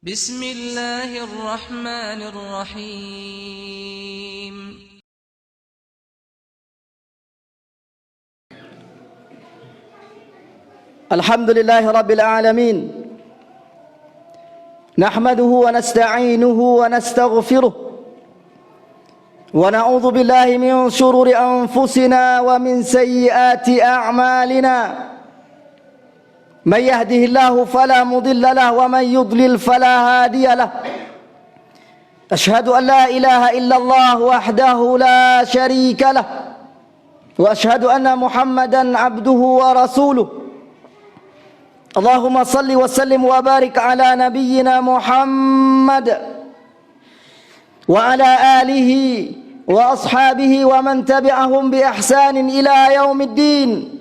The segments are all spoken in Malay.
بسم الله الرحمن الرحيم. الحمد لله رب العالمين، نحمده ونستعينه ونستغفره ونعوذ بالله من شرور أنفسنا ومن سيئات أعمالنا. من يهده الله فلا مضل له ومن يضلل فلا هادي له. أشهد أن لا إله إلا الله وحده لا شريك له، وأشهد أن محمدا عبده ورسوله. اللهم صل وسلم وبارك على نبينا محمد وعلى آله وأصحابه ومن تبعهم بإحسان إلى يوم الدين.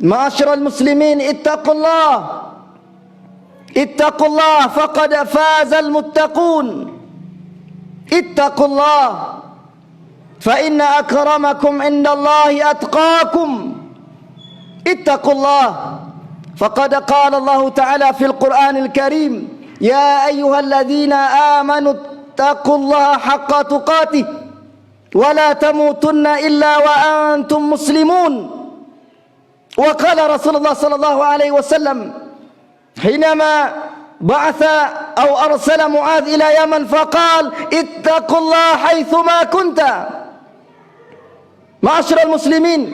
معاشر المسلمين، اتقوا الله فقد فاز المتقون. اتقوا الله فإن أكرمكم عند الله أتقاكم. اتقوا الله فقد قال الله تعالى في القرآن الكريم: يا أيها الذين آمنوا اتقوا الله حق تقاته ولا تموتن إلا وأنتم مسلمون. وقال رسول الله صلى الله عليه وسلم حينما بعث أو أرسل معاذ إلى يمن فقال: اتقوا الله حيثما كنت. Ma'asyiral muslimin,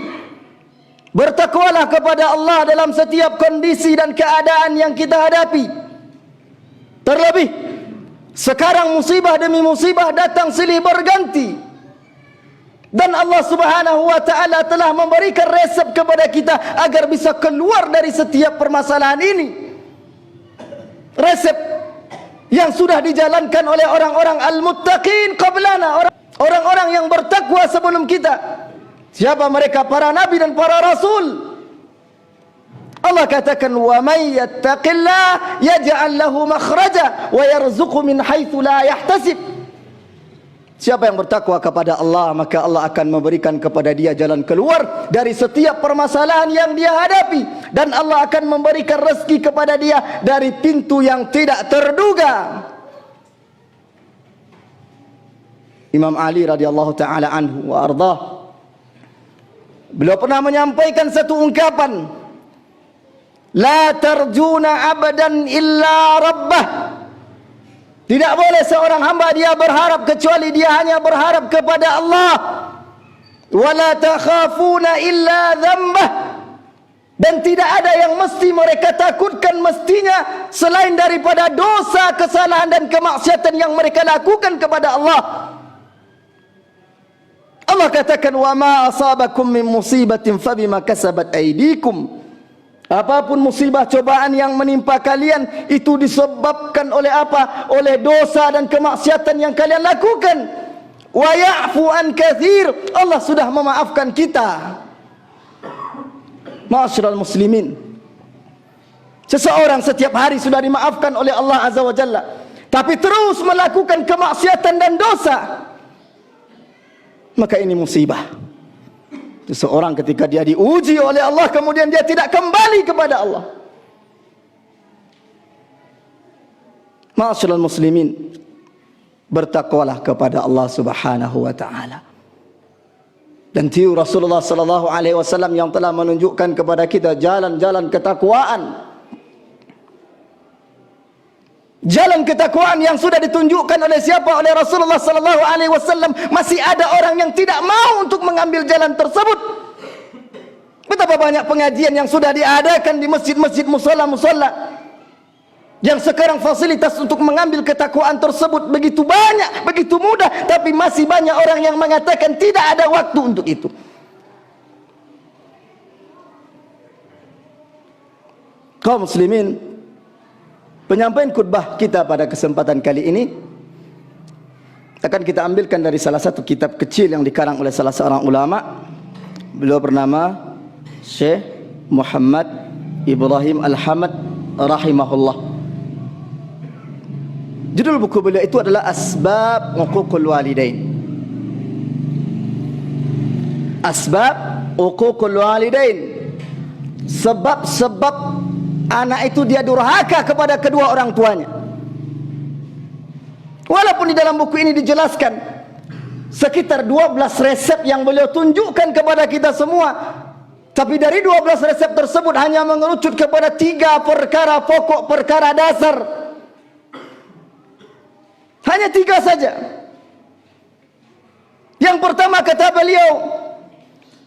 bertakwalah kepada Allah dalam setiap kondisi dan keadaan yang kita hadapi. Terlebih sekarang musibah demi musibah datang silih berganti, dan Allah Subhanahu wa ta'ala telah memberikan resep kepada kita agar bisa keluar dari setiap permasalahan ini. Resep yang sudah dijalankan oleh orang-orang al-muttaqin qablana, orang-orang yang bertakwa sebelum kita. Siapa mereka? Para nabi dan para rasul. Allah katakan: wa may yattaqillah yaj'al lahu makhraja wa yarzuqhu min haitsu la yahtasib. Siapa yang bertakwa kepada Allah, maka Allah akan memberikan kepada dia jalan keluar dari setiap permasalahan yang dia hadapi, dan Allah akan memberikan rezeki kepada dia dari pintu yang tidak terduga. Imam Ali radhiyallahu taala anhu wa ardhah, beliau pernah menyampaikan satu ungkapan: la tarjuna abadan illa rabbah. Tidak boleh seorang hamba dia berharap kecuali dia hanya berharap kepada Allah. Wala takhafuna illa dzambah. Dan tidak ada yang mesti mereka takutkan mestinya selain daripada dosa, kesalahan dan kemaksiatan yang mereka lakukan kepada Allah. Allah katakan: wa ma asabakum min musibatin fabima kasabat aydikum. Apapun musibah cobaan yang menimpa kalian itu disebabkan oleh apa? Oleh dosa dan kemaksiatan yang kalian lakukan. Wa ya'fu an katsir. Allah sudah memaafkan kita. Ma'asyiral muslimin, seseorang setiap hari sudah dimaafkan oleh Allah Azza wa Jalla, tapi terus melakukan kemaksiatan dan dosa, maka ini musibah. Seseorang ketika dia diuji oleh Allah kemudian dia tidak kembali kepada Allah. Ma'asyiral muslimin, bertakwalah kepada Allah Subhanahu wa taala. Dan tiu Rasulullah sallallahu alaihi wasallam yang telah menunjukkan kepada kita jalan-jalan ketakwaan. Jalan ketakwaan yang sudah ditunjukkan oleh siapa? Oleh Rasulullah sallallahu alaihi wasallam. Masih ada orang yang tidak mau untuk mengambil jalan tersebut. Betapa banyak pengajian yang sudah diadakan di masjid-masjid, musalla-musalla, yang sekarang fasilitas untuk mengambil ketakwaan tersebut begitu banyak, begitu mudah, tapi masih banyak orang yang mengatakan tidak ada waktu untuk itu. Kaum muslimin, penyampaian khutbah kita pada kesempatan kali ini akan kita ambilkan dari salah satu kitab kecil yang dikarang oleh salah seorang ulama. Beliau bernama Syekh Muhammad Ibrahim Al-Hamad rahimahullah. Judul buku beliau itu adalah Asbab Uququl Walidain. Asbab Uququl Walidain. Sebab-sebab anak itu dia durhaka kepada kedua orang tuanya. Walaupun di dalam buku ini dijelaskan sekitar 12 resep yang beliau tunjukkan kepada kita semua, tapi dari 12 resep tersebut hanya mengerucut kepada 3 perkara pokok, perkara dasar. Hanya 3 saja. Yang pertama kata beliau,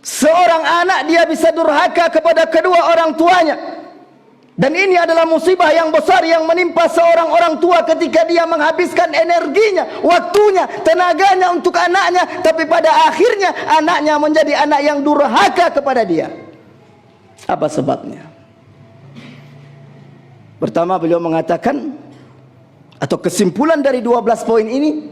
seorang anak dia bisa durhaka kepada kedua orang tuanya. Dan ini adalah musibah yang besar yang menimpa seorang orang tua ketika dia menghabiskan energinya, waktunya, tenaganya untuk anaknya, tapi pada akhirnya anaknya menjadi anak yang durhaka kepada dia. Apa sebabnya? Pertama beliau mengatakan, atau kesimpulan dari 12 poin ini,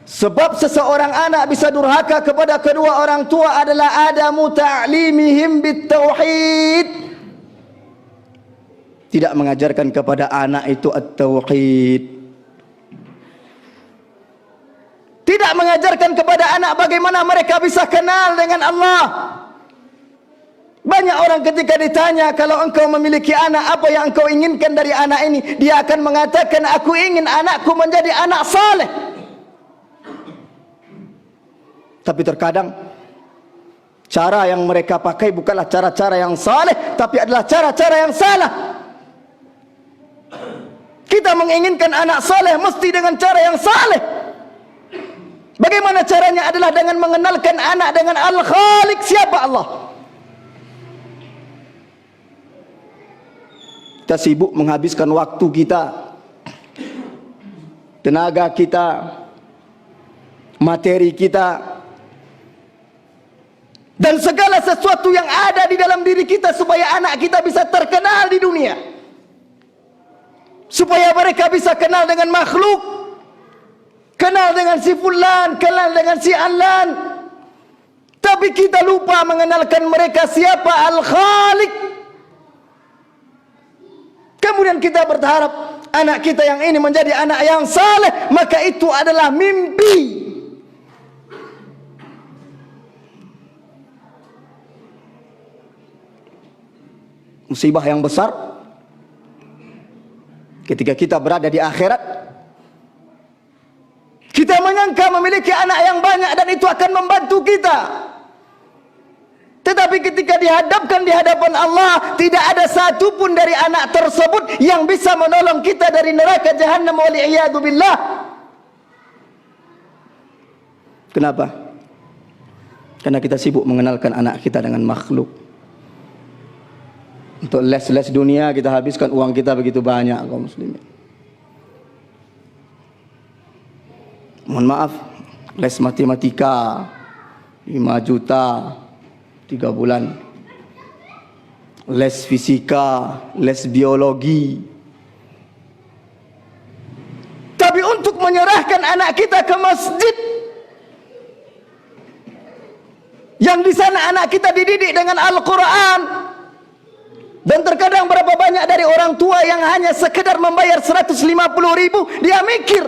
sebab seseorang anak bisa durhaka kepada kedua orang tua adalah adamu ta'limihim bit-tauhid. Tidak mengajarkan kepada anak itu at-tauhid. Tidak mengajarkan kepada anak bagaimana mereka bisa kenal dengan Allah. Banyak orang ketika ditanya, kalau engkau memiliki anak, apa yang engkau inginkan dari anak ini? Dia akan mengatakan, aku ingin anakku menjadi anak saleh. Tapi terkadang cara yang mereka pakai bukanlah cara-cara yang saleh, tapi adalah cara-cara yang salah. Kita menginginkan anak saleh mesti dengan cara yang saleh. Bagaimana caranya? Adalah dengan mengenalkan anak dengan Al-Khaliq, siapa Allah. Kita sibuk menghabiskan waktu kita, tenaga kita, materi kita, dan segala sesuatu yang ada di dalam diri kita supaya anak kita bisa terkenal di dunia, supaya mereka bisa kenal dengan makhluk, kenal dengan si fulan, kenal dengan si alan. Tapi kita lupa mengenalkan mereka siapa Al-Khaliq. Kemudian kita berharap anak kita yang ini menjadi anak yang saleh, maka itu adalah mimpi. Musibah yang besar ketika kita berada di akhirat. Kita menyangka memiliki anak yang banyak dan itu akan membantu kita. Tetapi ketika dihadapkan di hadapan Allah, tidak ada satupun dari anak tersebut yang bisa menolong kita dari neraka jahannam wal'iyadu billah. Kenapa? Karena kita sibuk mengenalkan anak kita dengan makhluk. Untuk les-les dunia kita habiskan uang kita begitu banyak, kaum muslimin. Mohon maaf, les matematika 5 juta 3 bulan, les fisika, les biologi. Tapi untuk menyerahkan anak kita ke masjid, yang di sana anak kita dididik dengan Al-Quran. Dan terkadang berapa banyak dari orang tua yang hanya sekedar membayar 150.000, dia mikir.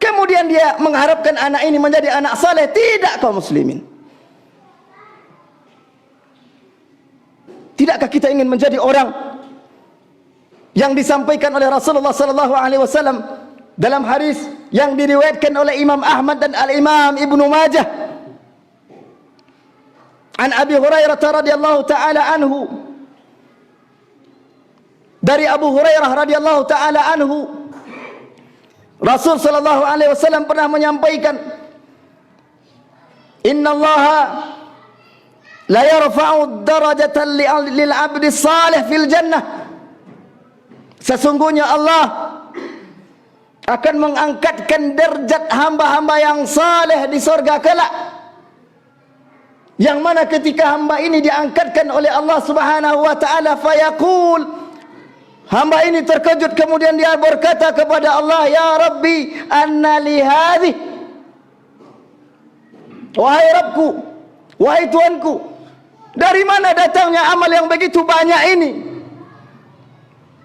Kemudian dia mengharapkan anak ini menjadi anak saleh. Tidak, kaum muslimin. Tidakkah kita ingin menjadi orang yang disampaikan oleh Rasulullah sallallahu alaihi wasallam dalam hadis yang diriwayatkan oleh Imam Ahmad dan Al-Imam Ibnu Majah, an Abi Hurairah radhiyallahu taala anhu, dari Abu Hurairah radhiyallahu taala anhu, Rasul sallallahu alaihi wasallam pernah menyampaikan, innallaha la yarfa'u darajatan lil 'abdi salih fil jannah. Sesungguhnya Allah akan mengangkatkan derajat hamba-hamba yang saleh di surga kelak. Yang mana ketika hamba ini diangkatkan oleh Allah Subhanahu wa taala, fayaqul, hamba ini terkejut, kemudian dia berkata kepada Allah, ya Rabbi, anna li hadhi, wahai Rabbku, wahai Tuanku, dari mana datangnya amal yang begitu banyak ini?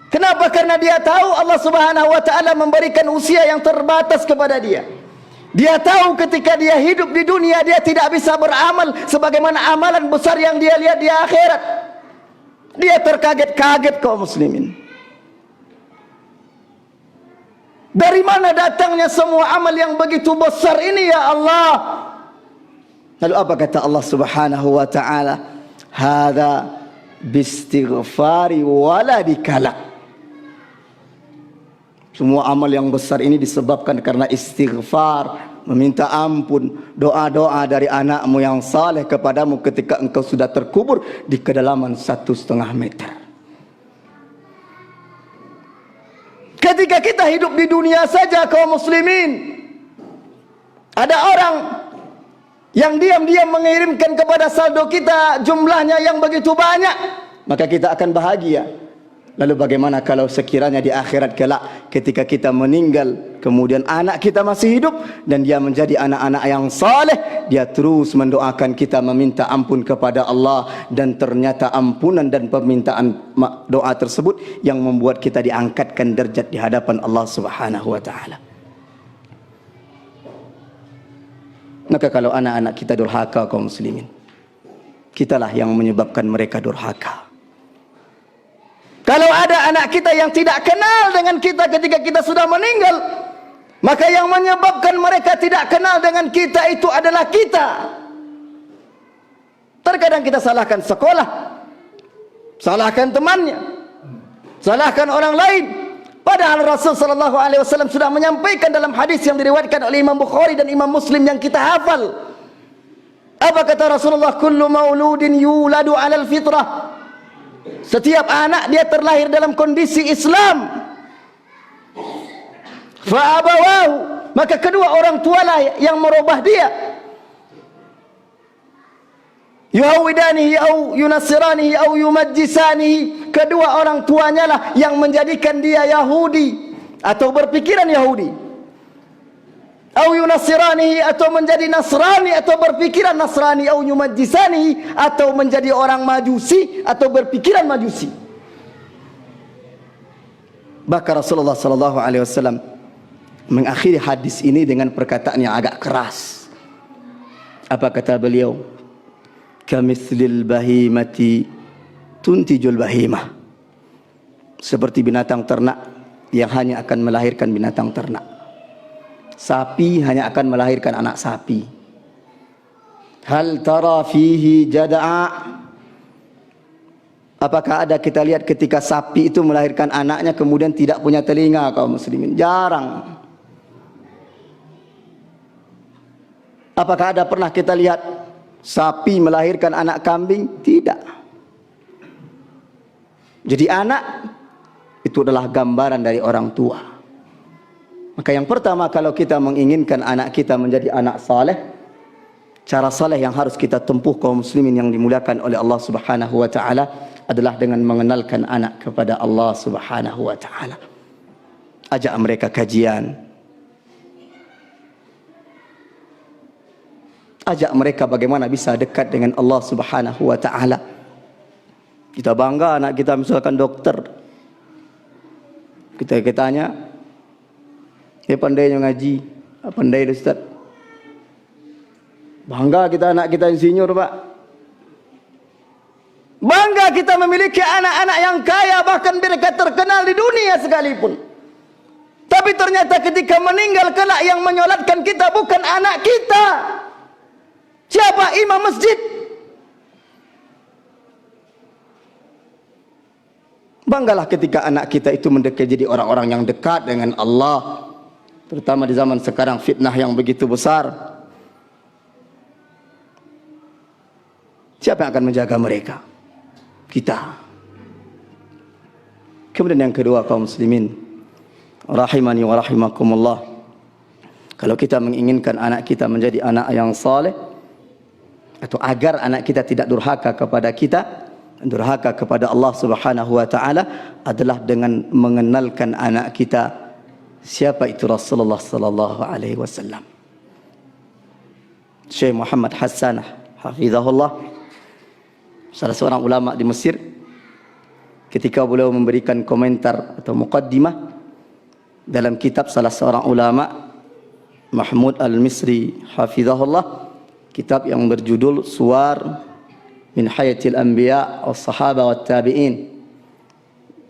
Kenapa? Karena dia tahu Allah Subhanahu wa taala memberikan usia yang terbatas kepada dia. Dia tahu ketika dia hidup di dunia dia tidak bisa beramal sebagaimana amalan besar yang dia lihat di akhirat. Dia terkaget-kaget, kaum muslimin. Dari mana datangnya semua amal yang begitu besar ini ya Allah? Lalu apa kata Allah Subhanahu wa taala? Hadza bistighfari waladikala. Semua amal yang besar ini disebabkan karena istighfar, meminta ampun, doa-doa dari anakmu yang saleh kepadamu ketika engkau sudah terkubur di kedalaman 1,5 meter. Ketika kita hidup di dunia saja kaum muslimin, ada orang yang diam-diam mengirimkan kepada saldo kita jumlahnya yang begitu banyak, maka kita akan bahagia. Lalu bagaimana kalau sekiranya di akhirat kelak ketika kita meninggal, kemudian anak kita masih hidup dan dia menjadi anak-anak yang saleh, dia terus mendoakan kita meminta ampun kepada Allah, dan ternyata ampunan dan permintaan doa tersebut yang membuat kita diangkatkan derajat di hadapan Allah Subhanahu wa taala. Maka kalau anak-anak kita durhaka kaum muslimin, kitalah yang menyebabkan mereka durhaka. Kalau ada anak kita yang tidak kenal dengan kita ketika kita sudah meninggal, maka yang menyebabkan mereka tidak kenal dengan kita itu adalah kita. Terkadang kita salahkan sekolah, salahkan temannya, salahkan orang lain. Padahal Rasul sallallahu alaihi wasallam sudah menyampaikan dalam hadis yang diriwayatkan oleh Imam Bukhari dan Imam Muslim yang kita hafal. Apa kata Rasulullah? Kullu mauludin yuladu 'alal fitrah. Setiap anak dia terlahir dalam kondisi Islam. Fa'abawahu, maka kedua orang tualah yang merubah dia. Yuhawidanihi au yunasiranihi au yumajjisanihi. Kedua orang tuanya lah yang menjadikan dia Yahudi atau berpikiran Yahudi. Au yunasiranihi, atau menjadi Nasrani atau berpikiran Nasrani, au yumajjisanihi, atau menjadi orang Majusi atau berpikiran Majusi. Bahkan Rasulullah sallallahu alaihi wasallam mengakhiri hadis ini dengan perkataan yang agak keras. Apa kata beliau? Kamithlil bahimati tuntijul bahimah. Seperti binatang ternak yang hanya akan melahirkan binatang ternak. Sapi hanya akan melahirkan anak sapi. Hal tara fihi jada'a. Apakah ada kita lihat ketika sapi itu melahirkan anaknya kemudian tidak punya telinga kaum muslimin? Jarang. Apakah ada pernah kita lihat sapi melahirkan anak kambing? Tidak. Jadi anak itu adalah gambaran dari orang tua. Maka yang pertama, kalau kita menginginkan anak kita menjadi anak saleh, cara saleh yang harus kita tempuh kaum muslimin yang dimuliakan oleh Allah Subhanahu wa taala adalah dengan mengenalkan anak kepada Allah Subhanahu wa taala. Ajak mereka kajian. Ajak mereka bagaimana bisa dekat dengan Allah Subhanahu wa taala. Kita bangga anak kita misalkan dokter. Kita tanya, pandainya ngaji, pandai Ustaz. Bangga kita anak kita insinyur, Pak. Bangga kita memiliki anak-anak yang kaya, bahkan mereka terkenal di dunia sekalipun. Tapi ternyata ketika meninggal kelak yang menyolatkan kita bukan anak kita. Siapa? Imam masjid. Banggalah ketika anak kita itu mendekat jadi orang-orang yang dekat dengan Allah. Terutama di zaman sekarang fitnah yang begitu besar. Siapa yang akan menjaga mereka? Kita. Kemudian yang kedua kaum muslimin, rahimani wa rahimakumullah. Kalau kita menginginkan anak kita menjadi anak yang saleh, atau agar anak kita tidak durhaka kepada kita, durhaka kepada Allah Subhanahu wa taala, adalah dengan mengenalkan anak kita siapa itu Rasulullah sallallahu alaihi wasallam. Syekh Muhammad Hassanah hafizahullah, salah seorang ulama di Mesir, ketika beliau memberikan komentar atau muqaddimah dalam kitab salah seorang ulama, Mahmud Al-Misri hafizahullah, kitab yang berjudul Suwar min Hayatil Anbiya was-Sahaba wat Tabi'in,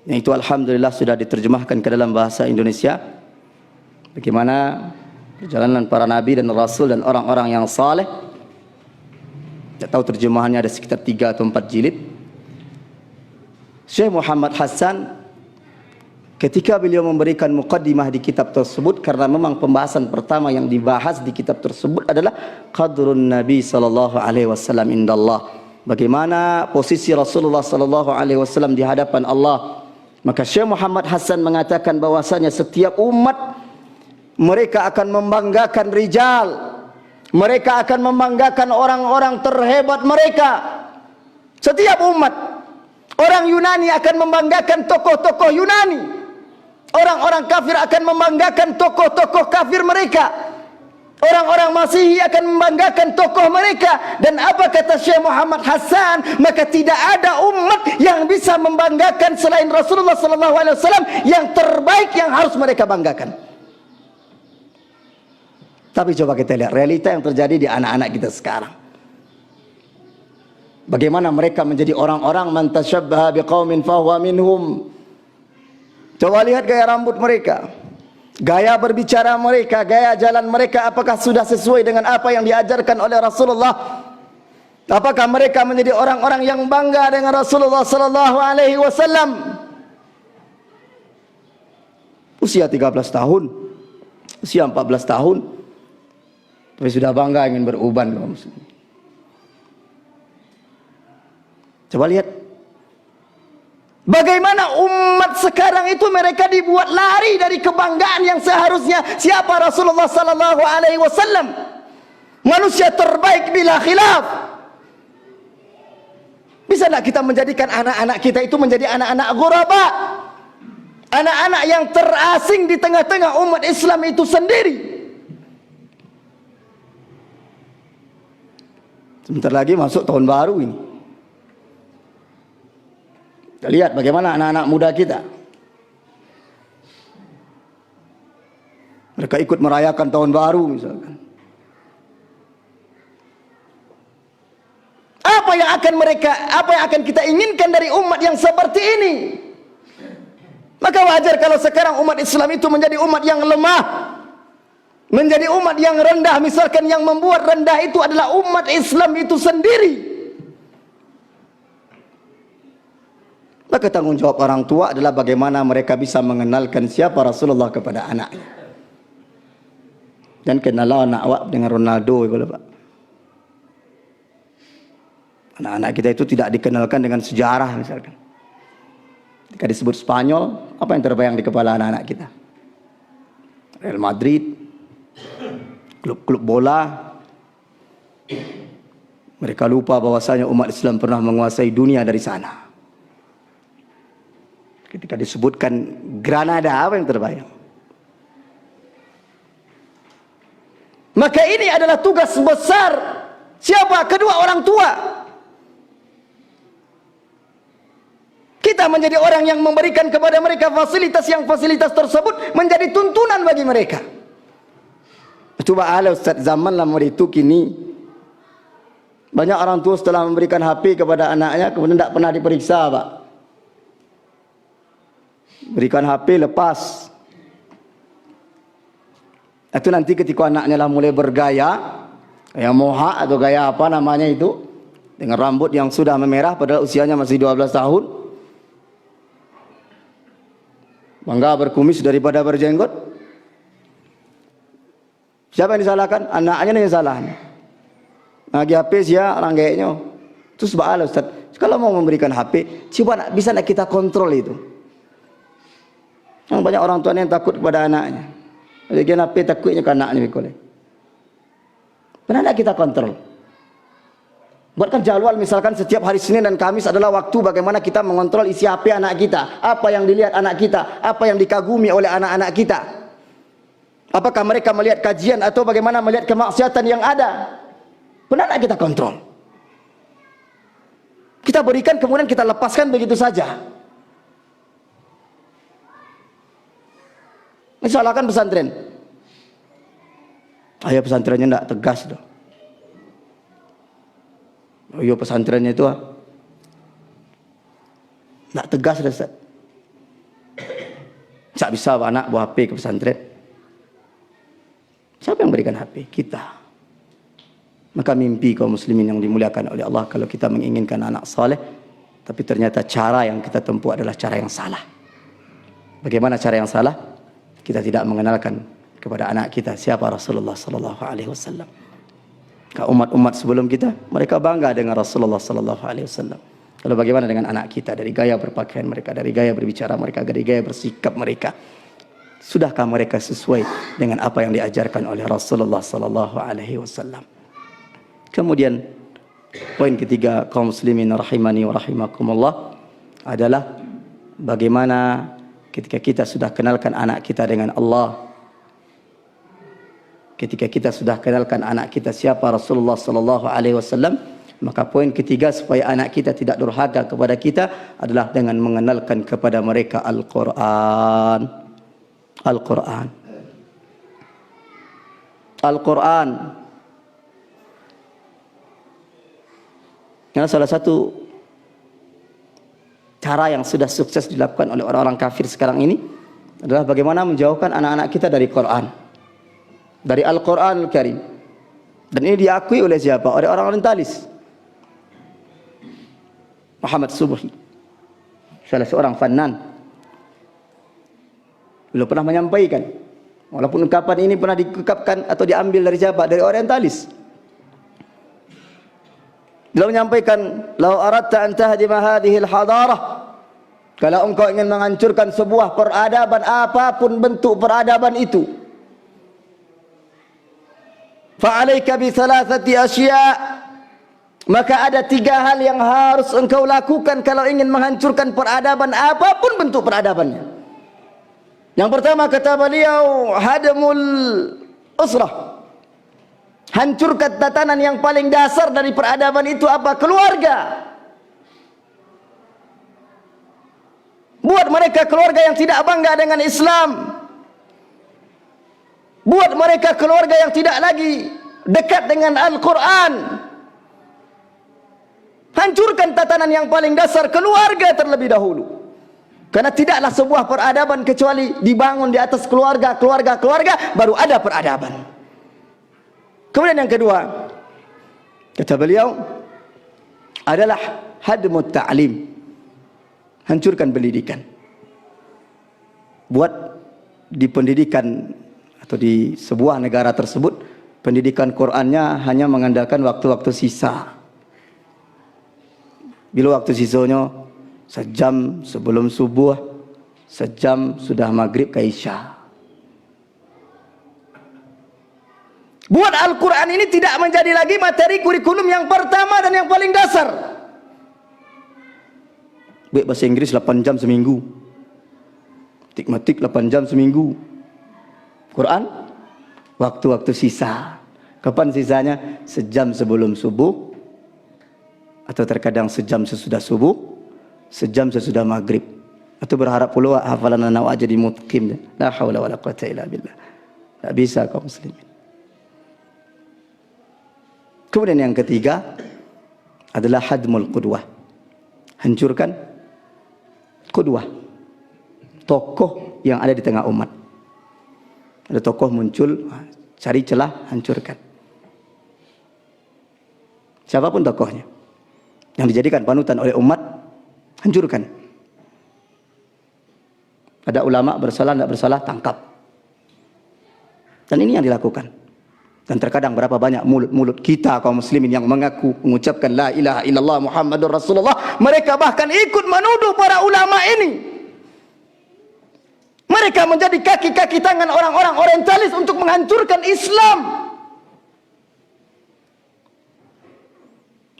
yang itu alhamdulillah sudah diterjemahkan ke dalam bahasa Indonesia. bagaimana perjalanan para nabi dan rasul dan orang-orang yang saleh. Tidak tahu terjemahannya, ada sekitar 3 atau 4 jilid. Syekh Muhammad Hasan ketika beliau memberikan muqaddimah di kitab tersebut, karena memang pembahasan pertama yang dibahas di kitab tersebut adalah qadrun Nabi sallallahu alaihi wasallam indallah. Bagaimana posisi Rasulullah sallallahu alaihi wasallam di hadapan Allah. Maka Syekh Muhammad Hasan mengatakan bahwasanya setiap umat mereka akan membanggakan rijal, mereka akan membanggakan orang-orang terhebat mereka. Setiap umat, orang Yunani akan membanggakan tokoh-tokoh Yunani, orang-orang kafir akan membanggakan tokoh-tokoh kafir mereka, orang-orang Masihi akan membanggakan tokoh mereka. Dan apa kata Syekh Muhammad Hasan? Maka tidak ada umat yang bisa membanggakan selain Rasulullah SAW yang terbaik yang harus mereka banggakan. Tapi coba kita lihat realita yang terjadi di anak-anak kita sekarang. Bagaimana mereka menjadi orang-orang man tasyabbaha biqaumin fahuwa minhum. Coba lihat gaya rambut mereka, gaya berbicara mereka, gaya jalan mereka, apakah sudah sesuai dengan apa yang diajarkan oleh Rasulullah? Apakah mereka menjadi orang-orang yang bangga dengan Rasulullah sallallahu alaihi wasallam? Usia 13 tahun, usia 14 tahun, tapi sudah bangga ingin beruban kaum muslimin. Coba lihat bagaimana umat sekarang itu mereka dibuat lari dari kebanggaan yang seharusnya. Siapa Rasulullah sallallahu alaihi wasallam? Manusia terbaik bila khilaf. Bisa tak kita menjadikan anak-anak kita itu menjadi anak-anak ghuraba? Anak-anak yang terasing di tengah-tengah umat Islam itu sendiri. Sebentar lagi masuk tahun baru ini. Kita lihat bagaimana anak-anak muda kita. Mereka ikut merayakan tahun baru misalkan. Apa yang akan kita inginkan dari umat yang seperti ini? Maka wajar kalau sekarang umat Islam itu menjadi umat yang lemah, menjadi umat yang rendah. Misalkan yang membuat rendah itu adalah umat Islam itu sendiri. Maka tanggung jawab orang tua adalah bagaimana mereka bisa mengenalkan siapa Rasulullah kepada anaknya. Dan kenallah anak awak dengan Ronaldo, Pak. Anak-anak kita itu tidak dikenalkan dengan sejarah misalkan. Ketika disebut Spanyol, apa yang terbayang di kepala anak-anak kita? Real Madrid, klub-klub bola. Mereka lupa bahwasanya umat Islam pernah menguasai dunia dari sana. Ketika disebutkan Granada, apa yang terbayang? Maka ini adalah tugas besar siapa? Kedua orang tua. Kita menjadi orang yang memberikan kepada mereka fasilitas, yang fasilitas tersebut menjadi tuntunan bagi mereka. Coba Ustaz, zaman lama itu kini banyak orang tua setelah memberikan HP kepada anaknya kemudian tidak pernah diperiksa, Pak. Berikan HP lepas. Itu nanti ketika anaknya lah mulai bergaya, gaya moha atau gaya apa namanya itu, dengan rambut yang sudah memerah padahal usianya masih 12 tahun. Bangga berkumis daripada berjenggot. Siapa yang disalahkan? Anaknya yang salah. Lagi HP sia ranggainya. Terus ba'ala Ustaz, kalau mau memberikan HP, coba bisa nak kita kontrol itu. Yang banyak orang tua yang takut kepada anaknya. Jadi HP takutnya ke anaknya boleh. Pernah tak kita kontrol? Buatkan jadwal misalkan setiap hari Senin dan Kamis adalah waktu bagaimana kita mengontrol isi HP anak kita. Apa yang dilihat anak kita, apa yang dikagumi oleh anak-anak kita. Apakah mereka melihat kajian atau bagaimana melihat kemaksiatan yang ada. Pernah tak kita kontrol? Kita berikan kemudian kita lepaskan begitu saja. Misalkan pesantren. Ayah pesantrennya tidak tegas dong. Oh iya pesantrennya itu tidak tegas dah Ustaz. Tak bisa anak bawa HP ke pesantren. Siapa yang berikan HP? Kita. Maka mimpi kaum muslimin yang dimuliakan oleh Allah, kalau kita menginginkan anak saleh, tapi ternyata cara yang kita tempuh adalah cara yang salah. Bagaimana cara yang salah? Kita tidak mengenalkan kepada anak kita siapa Rasulullah sallallahu alaihi wasallam. Umat-umat sebelum kita, mereka bangga dengan Rasulullah sallallahu alaihi wasallam. Kalau bagaimana dengan anak kita, dari gaya berpakaian mereka, dari gaya berbicara mereka, dari gaya bersikap mereka, sudahkah mereka sesuai dengan apa yang diajarkan oleh Rasulullah sallallahu alaihi wasallam? Kemudian poin ketiga kaum muslimin rahimani wa rahimakumullah adalah bagaimana ketika kita sudah kenalkan anak kita dengan Allah, ketika kita sudah kenalkan anak kita siapa Rasulullah sallallahu alaihi wasallam, maka poin ketiga supaya anak kita tidak durhaka kepada kita adalah dengan mengenalkan kepada mereka Al-Qur'an. Al-Qur'an. Al-Qur'an. Karena salah satu cara yang sudah sukses dilakukan oleh orang-orang kafir sekarang ini adalah bagaimana menjauhkan anak-anak kita dari Quran, dari Al-Quran Al-Karim. Dan ini diakui oleh siapa? Oleh orang orientalis. Muhammad Subhi, salah seorang fannan, beliau pernah menyampaikan, walaupun ungkapan ini pernah diungkapkan atau diambil dari siapa? Dari orientalis. Beliau menyampaikan, "Lau aradta an tahdima hadhihi al-hadarah." Kalau engkau ingin menghancurkan sebuah peradaban, apapun bentuk peradaban itu, fa'alaika bi thalathati asya'. Maka ada 3 hal yang harus engkau lakukan kalau ingin menghancurkan peradaban, apapun bentuk peradabannya. Yang pertama kata beliau, hadmul usrah. Hancurkan tatanan yang paling dasar dari peradaban itu apa? Keluarga. Buat mereka keluarga yang tidak bangga dengan Islam. Buat mereka keluarga yang tidak lagi dekat dengan Al-Quran. Hancurkan tatanan yang paling dasar, keluarga terlebih dahulu. Karena tidaklah sebuah peradaban kecuali dibangun di atas keluarga, baru ada peradaban. Kemudian yang kedua, kata beliau, adalah hadmut ta'lim. Hancurkan pendidikan. Buat di pendidikan atau di sebuah negara tersebut, pendidikan Qur'annya hanya mengandalkan waktu-waktu sisa. Bila waktu sisanya sejam sebelum subuh, sejam sudah maghrib ke isya. Buat Al-Quran ini tidak menjadi lagi materi kurikulum yang pertama dan yang paling dasar. Baik bahasa Inggris 8 jam seminggu, matematik 8 jam seminggu, Quran waktu-waktu sisa. Kapan sisanya? Sejam sebelum subuh, atau terkadang sejam sesudah subuh, sejam sesudah maghrib. Atau berharap pula hafalan anak wajah di mutqim. La hawla wa la quwata illa billah. Tak bisa kaum muslimin. Kemudian yang ketiga adalah hadmul qudwah. Hancurkan qudwah, tokoh yang ada di tengah umat. Ada tokoh muncul, cari celah, hancurkan. Siapapun tokohnya yang dijadikan panutan oleh umat, hancurkan. Ada ulama bersalah, tidak bersalah, tangkap. Dan ini yang dilakukan. Dan terkadang berapa banyak mulut-mulut kita kaum muslimin yang mengaku mengucapkan la ilaha illallah Muhammadur Rasulullah, mereka bahkan ikut menuduh para ulama ini. Mereka menjadi kaki-kaki tangan orang-orang orientalis untuk menghancurkan Islam.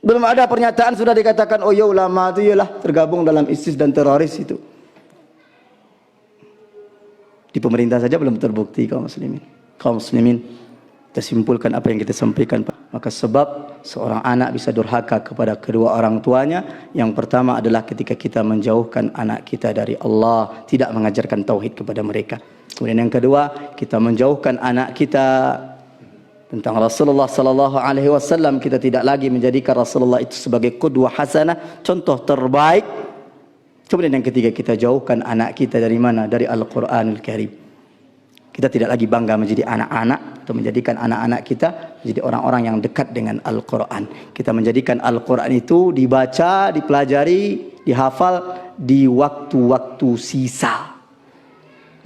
Belum ada pernyataan sudah dikatakan, oh ya ulama itu ialah tergabung dalam ISIS dan teroris itu. Di pemerintah saja belum terbukti kaum muslimin. Kaum muslimin, kita simpulkan apa yang kita sampaikan, Pak. Maka sebab seorang anak bisa durhaka kepada kedua orang tuanya, yang pertama adalah ketika kita menjauhkan anak kita dari Allah, tidak mengajarkan tauhid kepada mereka. Kemudian yang kedua, kita menjauhkan anak kita tentang Rasulullah sallallahu alaihi wasallam, kita tidak lagi menjadikan Rasulullah itu sebagai qudwah hasanah, contoh terbaik. Kemudian yang ketiga, kita jauhkan anak kita dari mana? Dari Al-Quranul Karim. Kita tidak lagi bangga menjadi anak-anak, atau menjadikan anak-anak kita menjadi orang-orang yang dekat dengan Al-Quran. Kita menjadikan Al-Quran itu dibaca, dipelajari, dihafal di waktu-waktu sisa.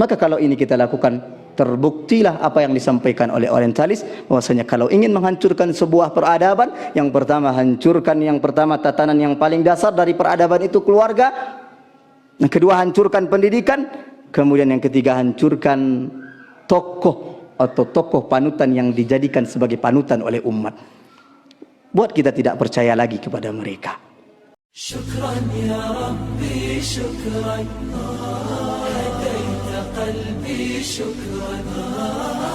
Maka kalau ini kita lakukan, terbuktilah apa yang disampaikan oleh orientalis, bahwasanya kalau ingin menghancurkan sebuah peradaban, yang pertama tatanan yang paling dasar dari peradaban itu keluarga, yang kedua hancurkan pendidikan, kemudian yang ketiga hancurkan tokoh atau tokoh panutan yang dijadikan sebagai panutan oleh umat. Buat kita tidak percaya lagi kepada mereka. Syukran ya Rabbi, syukran, hadaita qalbi, syukran.